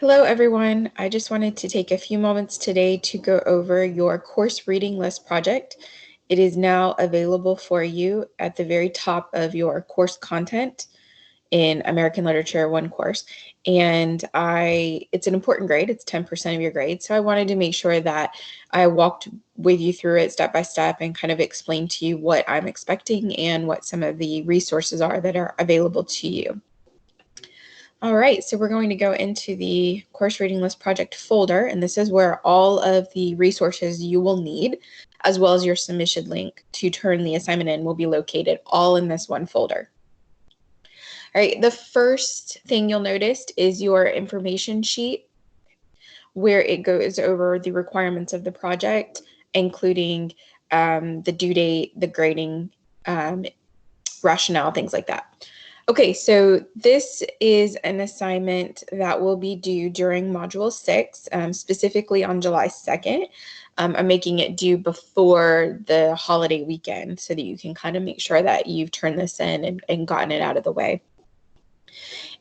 Hello, everyone. I just wanted to take a few moments today to go over your course reading list project. It is now available for you at the very top of your course content in American Literature 1 course. And it's an important grade. It's 10% of your grade. So I wanted to make sure that I walked with you through it step by step and kind of explain to you what I'm expecting and what some of the resources are that are available to you. All right, so we're going to go into the course reading list project folder, and this is where all of the resources you will need, as well as your submission link to turn the assignment in, will be located all in this one folder. All right, the first thing you'll notice is your information sheet, where it goes over the requirements of the project, including the due date, the grading, rationale, things like that. Okay, so this is an assignment that will be due during Module 6, specifically on July 2nd. I'm making it due before the holiday weekend so that you can kind of make sure that you've turned this in and gotten it out of the way.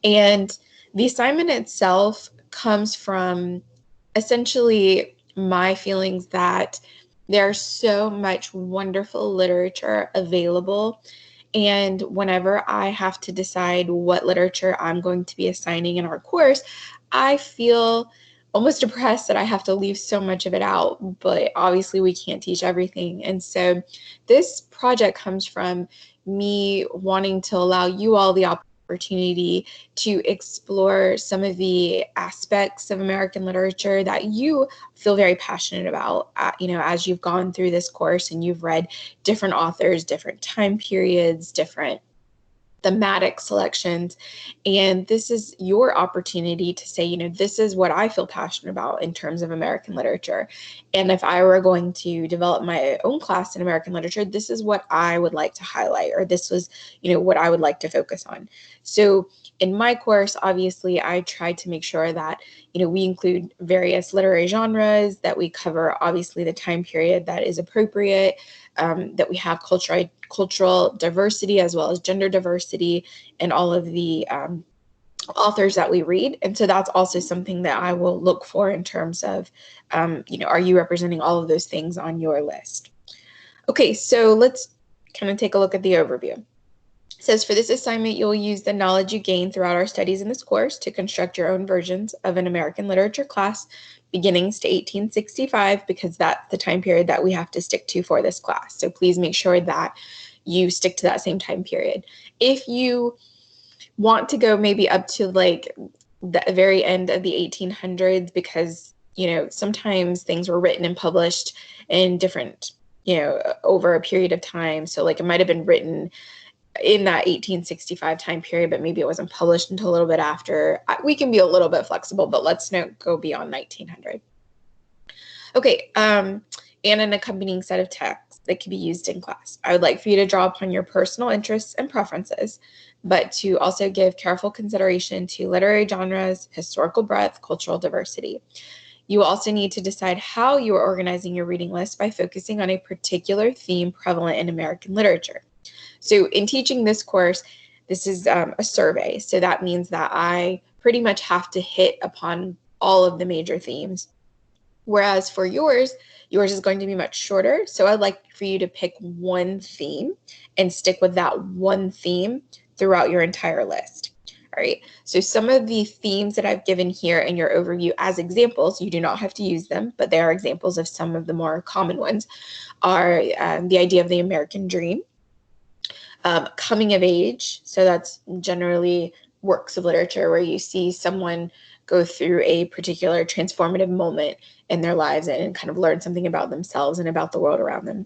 And the assignment itself comes from essentially my feelings that there's so much wonderful literature available. And whenever I have to decide what literature I'm going to be assigning in our course, I feel almost depressed that I have to leave so much of it out, but obviously we can't teach everything. And so this project comes from me wanting to allow you all the opportunity to explore some of the aspects of American literature that you feel very passionate about, as you've gone through this course and you've read different authors, different time periods, different thematic selections. And this is your opportunity to say, this is what I feel passionate about in terms of American literature. And if I were going to develop my own class in American literature, this is what I would like to highlight, or this was, what I would like to focus on. So in my course, obviously, I tried to make sure that, we include various literary genres, that we cover, obviously, the time period that is appropriate, that we have cultural diversity as well as gender diversity in all of the authors that we read. And so that's also something that I will look for in terms of, are you representing all of those things on your list? Okay, so let's kind of take a look at the overview. It says, for this assignment, you'll use the knowledge you gain throughout our studies in this course to construct your own versions of an American literature class, beginnings to 1865, because that's the time period that we have to stick to for this class. So please make sure that you stick to that same time period. If you want to go maybe up to like the very end of the 1800s, because, sometimes things were written and published in different, over a period of time. So like it might have been written in that 1865 time period, but maybe it wasn't published until a little bit after. We can be a little bit flexible, but let's not go beyond 1900. Okay, and an accompanying set of texts that can be used in class. I would like for you to draw upon your personal interests and preferences, but to also give careful consideration to literary genres, historical breadth, cultural diversity. You will also need to decide how you are organizing your reading list by focusing on a particular theme prevalent in American literature. So in teaching this course, this is a survey. So that means that I pretty much have to hit upon all of the major themes. Whereas for yours is going to be much shorter. So I'd like for you to pick one theme and stick with that one theme throughout your entire list. All right, so some of the themes that I've given here in your overview as examples, you do not have to use them, but they are examples of some of the more common ones, are the idea of the American dream, coming of age. So that's generally works of literature where you see someone go through a particular transformative moment in their lives and kind of learn something about themselves and about the world around them.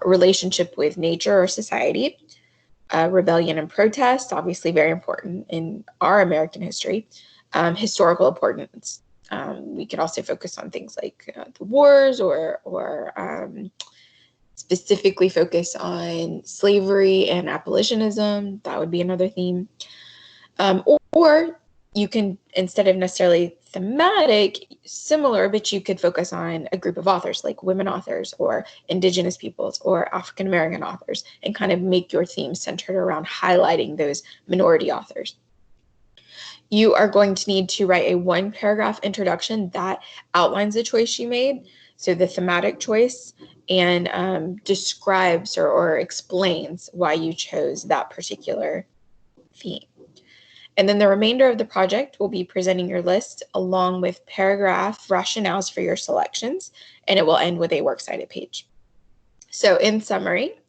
Relationship with nature or society, rebellion and protest, obviously very important in our American history. Historical importance. We could also focus on things like the wars or specifically focus on slavery and abolitionism. That would be another theme. Or you can, instead of necessarily thematic, similar, but you could focus on a group of authors like women authors or indigenous peoples or African American authors and kind of make your theme centered around highlighting those minority authors. You are going to need to write a 1-paragraph introduction that outlines the choice you made, so the thematic choice, and describes or explains why you chose that particular theme. And then the remainder of the project will be presenting your list along with paragraph rationales for your selections, and it will end with a works cited page. So in summary,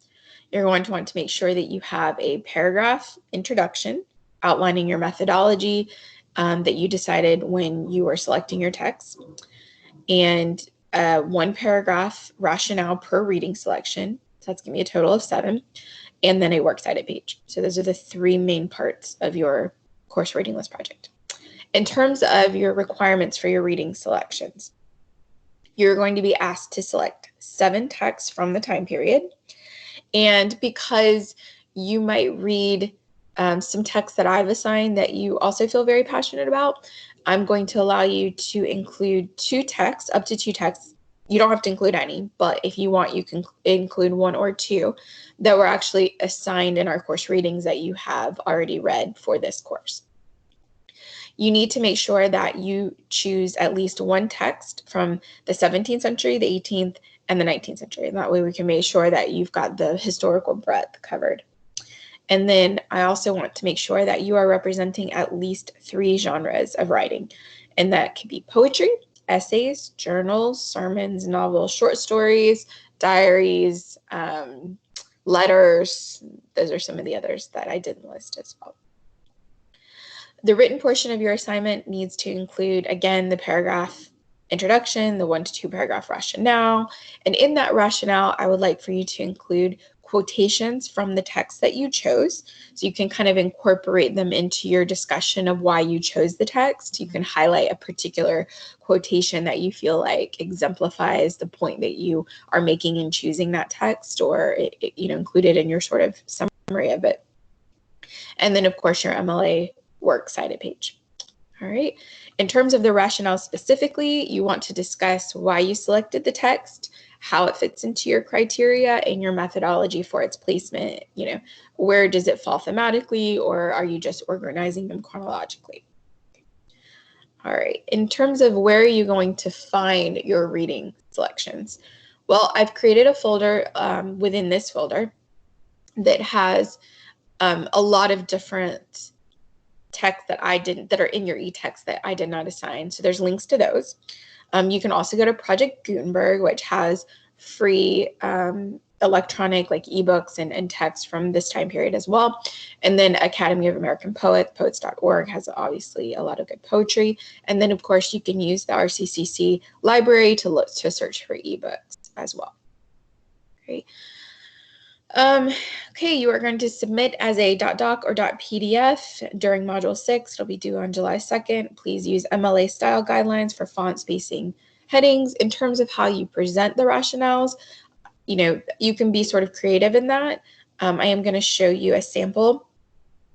you're going to want to make sure that you have a paragraph introduction outlining your methodology that you decided when you were selecting your text, and 1-paragraph rationale per reading selection. So that's going to be a total of 7, and then a works cited page. So those are the 3 main parts of your course reading list project. In terms of your requirements for your reading selections, you're going to be asked to select 7 texts from the time period. And because you might read some texts that I've assigned that you also feel very passionate about, I'm going to allow you to include 2 texts, up to 2 texts. You don't have to include any, but if you want, you can include 1 or 2 that were actually assigned in our course readings that you have already read for this course. You need to make sure that you choose at least 1 text from the 17th century, the 18th, and the 19th century. And that way we can make sure that you've got the historical breadth covered. And then I also want to make sure that you are representing at least 3 genres of writing. And that could be poetry, essays, journals, sermons, novels, short stories, diaries, letters. Those are some of the others that I didn't list as well. The written portion of your assignment needs to include, again, the paragraph introduction, the 1 to 2 paragraph rationale. And in that rationale, I would like for you to include quotations from the text that you chose. So you can kind of incorporate them into your discussion of why you chose the text. You can highlight a particular quotation that you feel like exemplifies the point that you are making in choosing that text, or include it in your sort of summary of it. And then, of course, your MLA works cited page. All right. In terms of the rationale specifically, you want to discuss why you selected the text, how it fits into your criteria, and your methodology for its placement. Where does it fall thematically, or are you just organizing them chronologically? All right. In terms of where are you going to find your reading selections? Well, I've created a folder within this folder that has a lot of different texts that are in your e-text that I did not assign. So there's links to those. You can also go to Project Gutenberg, which has free electronic ebooks and text from this time period as well. And then Academy of American Poets, poets.org, has obviously a lot of good poetry. And then, of course, you can use the RCCC library to search for ebooks as well. Great. Okay, you are going to submit as a .doc or .pdf during Module 6. It'll be due on July 2nd. Please use MLA style guidelines for font spacing headings. In terms of how you present the rationales, you can be sort of creative in that. I am going to show you a sample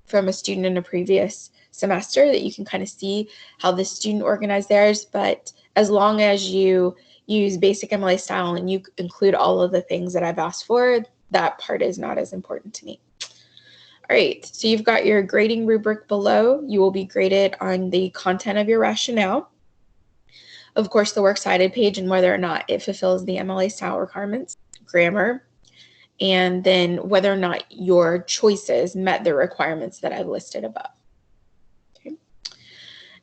from a student in a previous semester that you can kind of see how the student organized theirs, but as long as you use basic MLA style and you include all of the things that I've asked for, that part is not as important to me. All right, so you've got your grading rubric below. You will be graded on the content of your rationale. Of course, the works cited page and whether or not it fulfills the MLA style requirements, grammar, and then whether or not your choices met the requirements that I've listed above. Okay.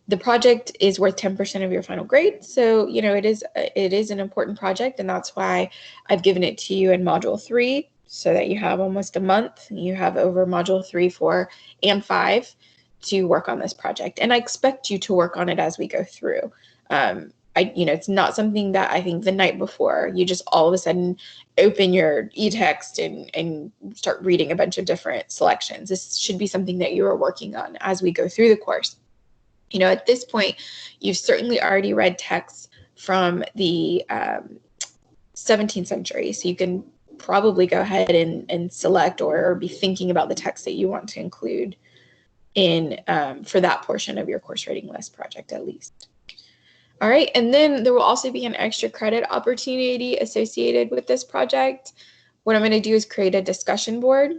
The project is worth 10% of your final grade, so it is an important project, and that's why I've given it to you in Module 3, so that you have almost a month. You have over Module 3, 4, and 5 to work on this project, and I expect you to work on it as we go through. It's not something that I think the night before you just all of a sudden open your e-text and start reading a bunch of different selections. This should be something that you are working on as we go through the course. At this point, you've certainly already read texts from the 17th century, so you can probably go ahead and select or be thinking about the text that you want to include in for that portion of your course reading list project at least. All right, and then there will also be an extra credit opportunity associated with this project. What I'm going to do is create a discussion board,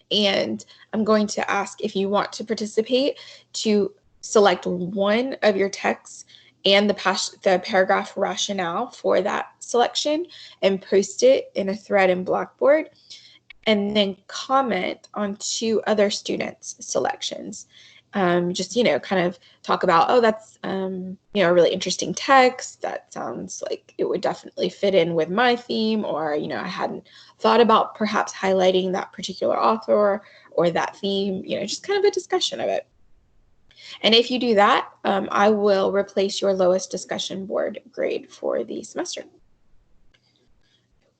and I'm going to ask if you want to participate to select one of your texts and the paragraph rationale for that selection and post it in a thread in Blackboard, and then comment on 2 other students' selections. Just, kind of talk about, oh, that's, a really interesting text. That sounds like it would definitely fit in with my theme, or, I hadn't thought about perhaps highlighting that particular author or that theme, just kind of a discussion of it. And if you do that, I will replace your lowest discussion board grade for the semester.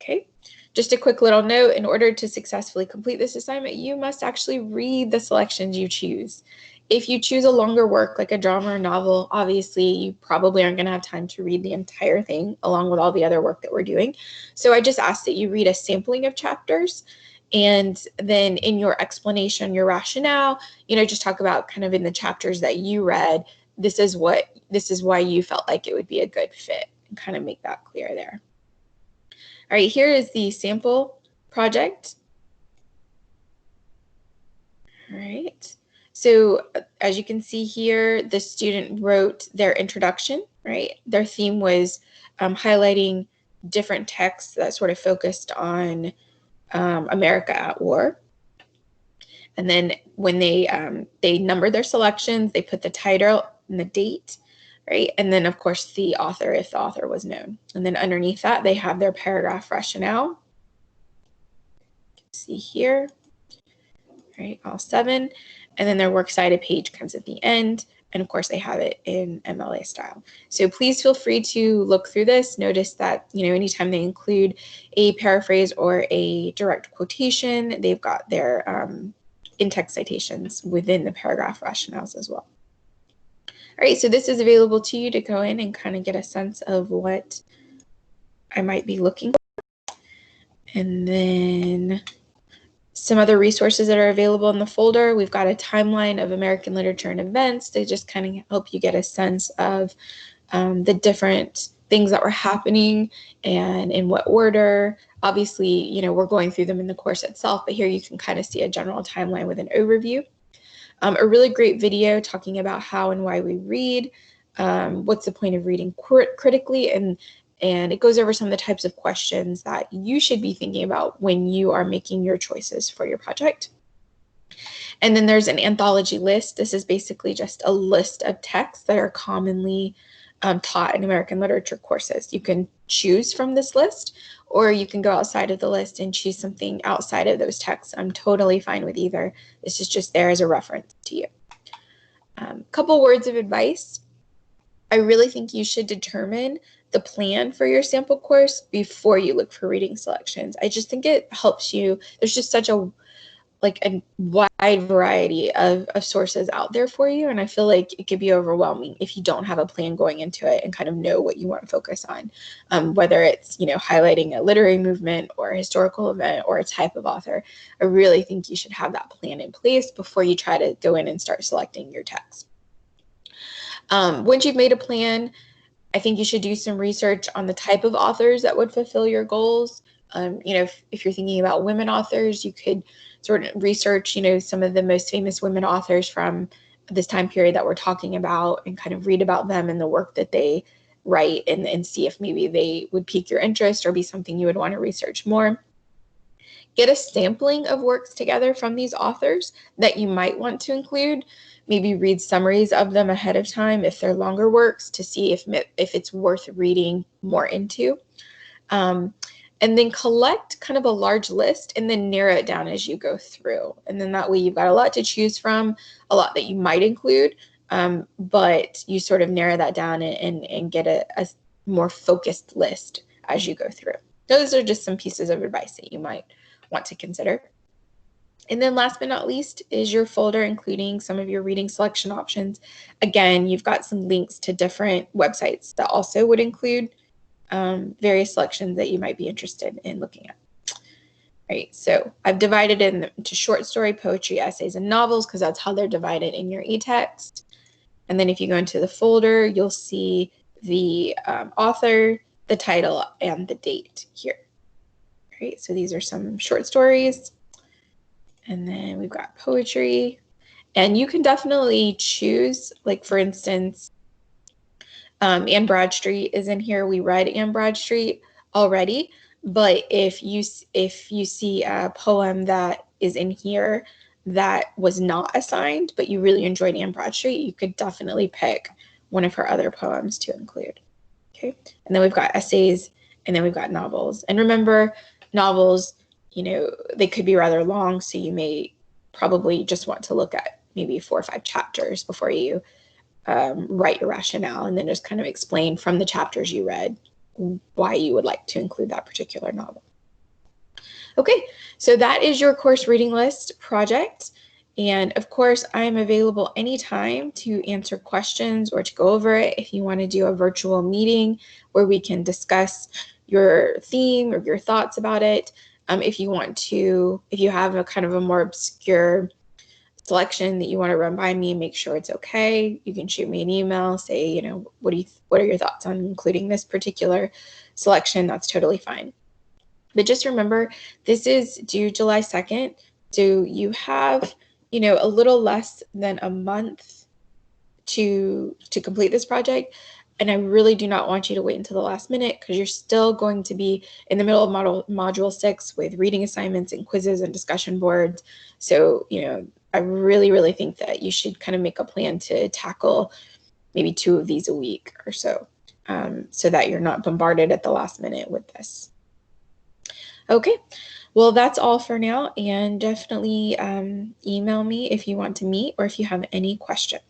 Okay. Just a quick little note, in order to successfully complete this assignment, you must actually read the selections you choose. If you choose a longer work like a drama or novel, obviously you probably aren't going to have time to read the entire thing along with all the other work that we're doing. So I just ask that you read a sampling of chapters, and then in your explanation, your rationale, just talk about kind of in the chapters that you read, this is why you felt like it would be a good fit, and kind of make that clear there. All right, here is the sample project. All right, so as you can see here, the student wrote their introduction, right? Their theme was highlighting different texts that sort of focused on America at war. And then when they numbered their selections, they put the title and the date, right? And then, of course, the author, if the author was known. And then underneath that, they have their paragraph rationale. See here, right? All 7. And then their works cited page comes at the end. And of course, they have it in MLA style. So please feel free to look through this. Notice that, anytime they include a paraphrase or a direct quotation, they've got their in-text citations within the paragraph rationales as well. All right, so this is available to you to go in and kind of get a sense of what I might be looking for. And then some other resources that are available in the folder. We've got a timeline of American literature and events to just kind of help you get a sense of the different things that were happening and in what order. Obviously, we're going through them in the course itself, but here you can kind of see a general timeline with an overview. A really great video talking about how and why we read, what's the point of reading critically, and it goes over some of the types of questions that you should be thinking about when you are making your choices for your project. And then there's an anthology list. This is basically just a list of texts that are commonly taught in American literature courses. You can choose from this list, or you can go outside of the list and choose something outside of those texts. I'm totally fine with either. This is just there as a reference to you. Couple words of advice. I really think you should determine the plan for your sample course before you look for reading selections. I just think it helps you. There's just such a wide variety of sources out there for you. And I feel like it could be overwhelming if you don't have a plan going into it and kind of know what you want to focus on, whether it's, highlighting a literary movement or a historical event or a type of author. I really think you should have that plan in place before you try to go in and start selecting your text. Once you've made a plan, I think you should do some research on the type of authors that would fulfill your goals. If you're thinking about women authors, you could sort of research, some of the most famous women authors from this time period that we're talking about and kind of read about them and the work that they write and see if maybe they would pique your interest or be something you would want to research more. Get a sampling of works together from these authors that you might want to include. Maybe read summaries of them ahead of time if they're longer works to see if it's worth reading more into. And then collect kind of a large list and then narrow it down as you go through. And then that way you've got a lot to choose from, a lot that you might include, but you sort of narrow that down and get a more focused list as you go through. Those are just some pieces of advice that you might want to consider. And then last but not least is your folder, including some of your reading selection options. Again, you've got some links to different websites that also would include various selections that you might be interested in looking at. All right, so I've divided it into short story, poetry, essays, and novels because that's how they're divided in your e-text. And then if you go into the folder, you'll see the author, the title, and the date here. All right, so these are some short stories. And then we've got poetry. And you can definitely choose, like for instance, Anne Bradstreet is in here. We read Anne Bradstreet already, but if you see a poem that is in here that was not assigned, but you really enjoyed Anne Bradstreet, you could definitely pick one of her other poems to include. Okay, and then we've got essays, and then we've got novels. And remember, novels, they could be rather long, so you may probably just want to look at maybe 4 or 5 chapters before you write your rationale, and then just kind of explain from the chapters you read why you would like to include that particular novel. Okay, so that is your course reading list project. And of course, I am available anytime to answer questions or to go over it. If you want to do a virtual meeting where we can discuss your theme or your thoughts about it. If you have a kind of a more obscure selection that you want to run by me, make sure it's okay. You can shoot me an email, say, what are your thoughts on including this particular selection? That's totally fine. But just remember, this is due July 2nd. So you have, a little less than a month to complete this project. And I really do not want you to wait until the last minute, because you're still going to be in the middle of module 6 with reading assignments and quizzes and discussion boards. So, I really, really think that you should kind of make a plan to tackle maybe 2 of these a week or so, so that you're not bombarded at the last minute with this. Okay, well, that's all for now, and definitely email me if you want to meet or if you have any questions.